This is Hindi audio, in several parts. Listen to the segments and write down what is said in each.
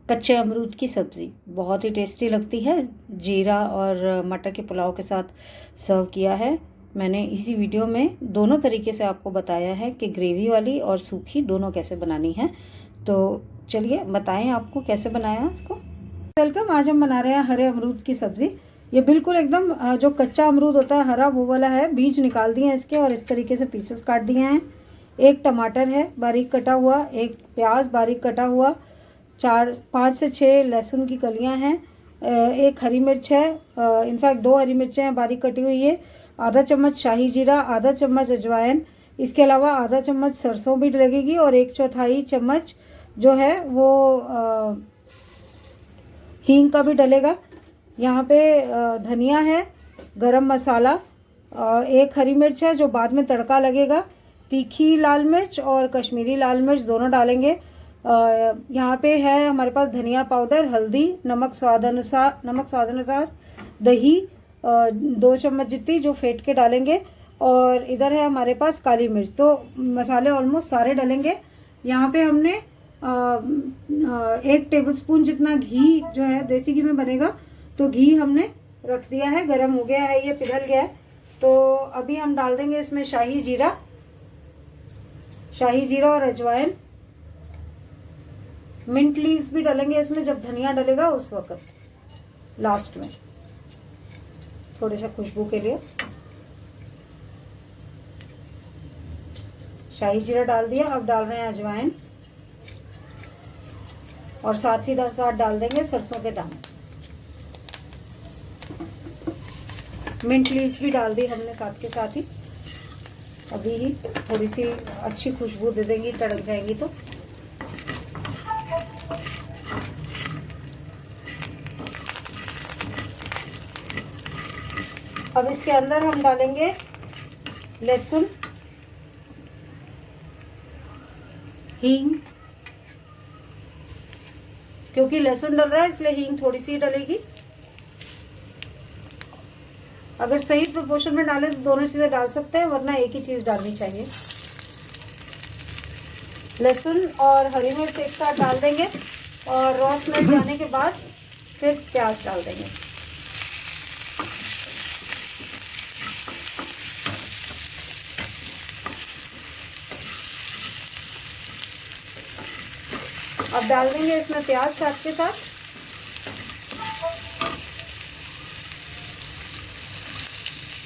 कच्चे अमरूद की सब्ज़ी बहुत ही टेस्टी लगती है। जीरा और मटर के पुलाव के साथ सर्व किया है। मैंने इसी वीडियो में दोनों तरीके से आपको बताया है कि ग्रेवी वाली और सूखी दोनों कैसे बनानी है। तो चलिए बताएं आपको कैसे बनाया इसको। वेलकम। आज हम बना रहे हैं हरे अमरूद की सब्ज़ी। ये बिल्कुल एकदम जो कच्चा अमरूद होता है हरा वो वाला है। बीज निकाल दिए हैं इसके और इस तरीके से पीसेस काट दिए हैं। एक टमाटर है बारीक कटा हुआ, एक प्याज बारीक कटा हुआ, 5 से 6 लहसुन की कलियां हैं, एक हरी मिर्च है, इनफैक्ट 2 हरी मिर्चें हैं बारीक कटी हुई है, आधा चम्मच शाही जीरा, आधा चम्मच अजवाइन, इसके अलावा आधा चम्मच सरसों भी लगेगी और 1/4 चम्मच जो है वो हींग का भी डलेगा। यहाँ पे धनिया है, गरम मसाला, एक हरी मिर्च है जो बाद में तड़का लगेगा, तीखी लाल मिर्च और कश्मीरी लाल मिर्च दोनों डालेंगे। यहाँ पे है हमारे पास धनिया पाउडर, हल्दी, नमक स्वाद अनुसार, दही 2 चम्मच जितनी जो फेंट के डालेंगे, और इधर है हमारे पास काली मिर्च। तो मसाले ऑलमोस्ट सारे डलेंगे। यहाँ पे हमने 1 टेबलस्पून जितना घी जो है देसी घी में बनेगा, तो घी हमने रख दिया है, गर्म हो गया है, ये पिघल गया है। तो अभी हम डाल देंगे इसमें शाही जीरा और अजवाइन। मिंट लीव्स भी डालेंगे इसमें जब धनिया डलेगा उस वक्त लास्ट में, थोड़ी सा खुशबू के लिए। शाही जीरा डाल दिया, अब डाल रहे हैं अजवाइन और साथ ही साथ डाल देंगे सरसों के दाने। मिंट लीव्स भी डाल दी हमने साथ के साथ ही। अभी ही थोड़ी सी अच्छी खुशबू दे देंगी, तड़क जाएंगी तो। अब इसके अंदर हम डालेंगे लहसुन, हींग, क्योंकि लहसुन डल रहा है इसलिए हींग थोड़ी सी डलेगी। अगर सही प्रोपोर्शन में डालें तो दोनों चीज़ें डाल सकते हैं, वरना एक ही चीज़ डालनी चाहिए। लहसुन और हरी मिर्च एक साथ डाल देंगे और रॉ स्मेल जाने के बाद फिर प्याज डाल देंगे। अब डाल देंगे इसमें प्याज साथ के साथ,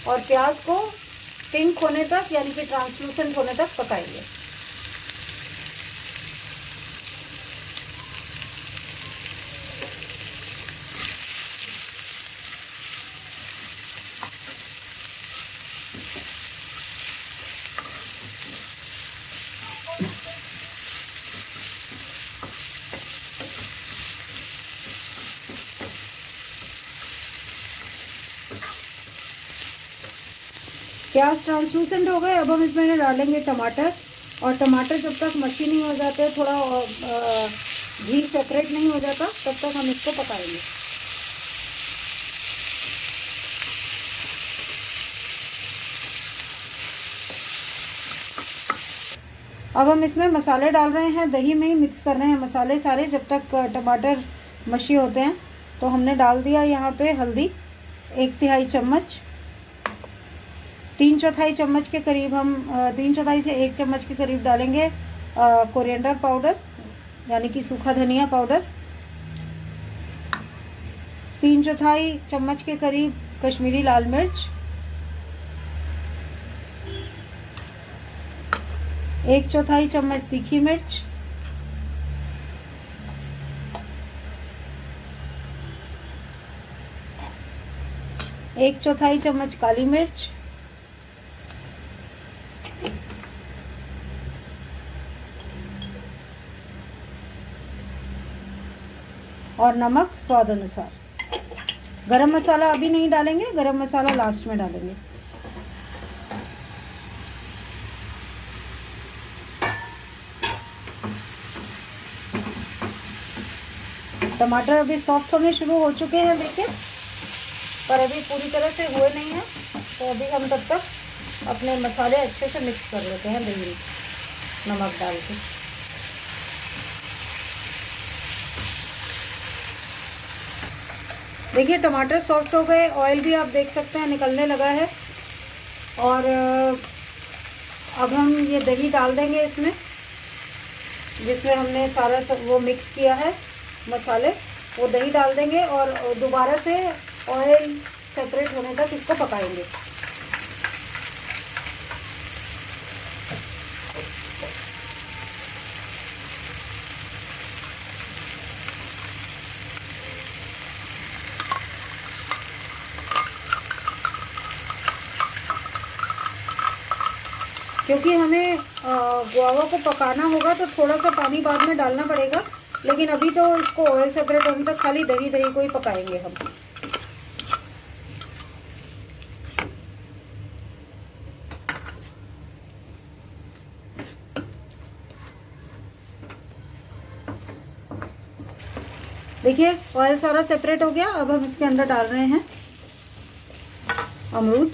और प्याज को पिंक होने तक यानी कि ट्रांसलूसेंट होने तक पकाएंगे। प्याज ट्रांसलूसेंट हो गए। अब हम इसमें डालेंगे टमाटर, और टमाटर जब तक मच्छी नहीं हो जाते, थोड़ा घी सेपरेट नहीं हो जाता, तब तक हम इसको पकाएंगे। अब हम इसमें मसाले डाल रहे हैं, दही में ही मिक्स कर रहे हैं मसाले सारे जब तक टमाटर मच्छी होते हैं। तो हमने डाल दिया यहाँ पे हल्दी 1/3 चम्मच, 3/4 चम्मच के करीब हम 3/4 से 1 चम्मच के करीब डालेंगे कोरिएंडर पाउडर यानी कि सूखा धनिया पाउडर, 3/4 चम्मच के करीब कश्मीरी लाल मिर्च, 1/4 चम्मच तीखी मिर्च, 1/4 चम्मच काली मिर्च, और नमक स्वाद अनुसार। गरम मसाला अभी नहीं डालेंगे, गरम मसाला लास्ट में डालेंगे। टमाटर अभी सॉफ्ट होने शुरू हो चुके हैं देखिए, पर अभी पूरी तरह से हुए नहीं हैं। तो अभी हम तब तक अपने मसाले अच्छे से मिक्स कर लेते हैं दही में नमक डाल के। देखिए टमाटर सॉफ्ट हो गए, ऑयल भी आप देख सकते हैं निकलने लगा है। और अब हम ये दही डाल देंगे इसमें, जिसमें हमने सारा वो मिक्स किया है मसाले, वो दही डाल देंगे और दोबारा से ऑयल सेपरेट होने तक इसको पकाएंगे। क्योंकि हमें गुआवा को पकाना होगा तो थोड़ा सा पानी बाद में डालना पड़ेगा, लेकिन अभी तो इसको ऑयल सेपरेट होने तक खाली दही दही को ही पकाएंगे हम। देखिए ऑयल सारा सेपरेट हो गया। अब हम इसके अंदर डाल रहे हैं अमरूद,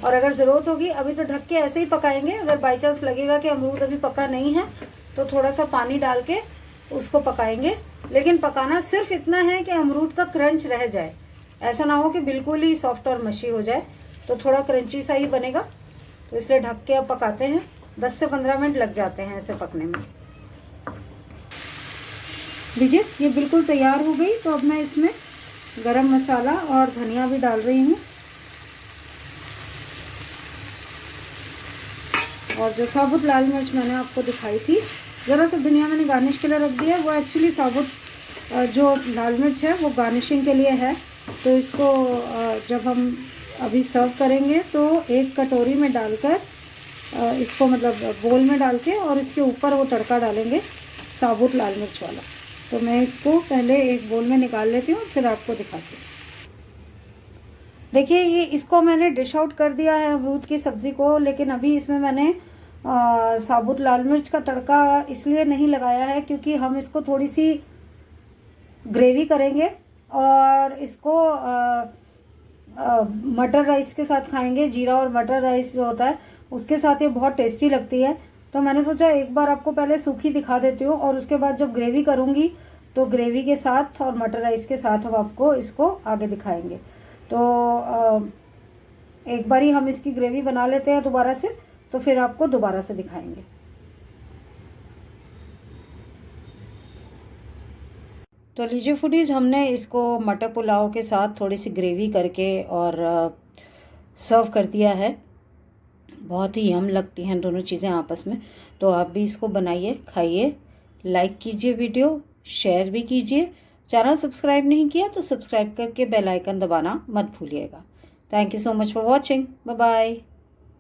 और अगर ज़रूरत होगी अभी तो ढक के ऐसे ही पकाएंगे, अगर बाई चांस लगेगा कि अमरूद अभी पका नहीं है तो थोड़ा सा पानी डाल के उसको पकाएंगे। लेकिन पकाना सिर्फ इतना है कि अमरूद का क्रंच रह जाए, ऐसा ना हो कि बिल्कुल ही सॉफ्ट और मशी हो जाए, तो थोड़ा क्रंची सा ही बनेगा। तो इसलिए ढक के अब पकाते हैं, 10 से 15 मिनट लग जाते हैं ऐसे पकने में। लीजिए ये बिल्कुल तैयार हो गई। तो अब मैं इसमें गरम मसाला और धनिया भी डाल रही हूँ, और जो साबुत लाल मिर्च मैंने आपको दिखाई थी, ज़रा सा धनिया मैंने गार्निश के लिए रख दिया। वो एक्चुअली साबुत जो लाल मिर्च है वो गार्निशिंग के लिए है। तो इसको जब हम अभी सर्व करेंगे तो एक कटोरी में डालकर इसको मतलब बोल में डाल के और इसके ऊपर वो तड़का डालेंगे साबुत लाल मिर्च वाला। तो मैं इसको पहले एक बोल में निकाल लेती हूँ, फिर आपको दिखाती हूँ। देखिए ये इसको मैंने डिश आउट कर दिया है अमरूद की सब्ज़ी को, लेकिन अभी इसमें मैंने साबुत लाल मिर्च का तड़का इसलिए नहीं लगाया है क्योंकि हम इसको थोड़ी सी ग्रेवी करेंगे और इसको मटर राइस के साथ खाएंगे। जीरा और मटर राइस जो होता है उसके साथ ये बहुत टेस्टी लगती है। तो मैंने सोचा एक बार आपको पहले सूखी दिखा देती हूँ, और उसके बाद जब ग्रेवी करूँगी तो ग्रेवी के साथ और मटर राइस के साथ हम आपको इसको आगे दिखाएंगे। तो एक बार ही हम इसकी ग्रेवी बना लेते हैं दोबारा से, तो फिर आपको दोबारा से दिखाएंगे। तो लीजिए फूडीज़, हमने इसको मटर पुलाव के साथ थोड़ी सी ग्रेवी करके और सर्व कर दिया है। बहुत ही यम लगती हैं दोनों चीज़ें आपस में। तो आप भी इसको बनाइए, खाइए, लाइक कीजिए, वीडियो शेयर भी कीजिए। चैनल सब्सक्राइब नहीं किया तो सब्सक्राइब करके बेल आइकन दबाना मत भूलिएगा। Thank you so much for watching. Bye bye.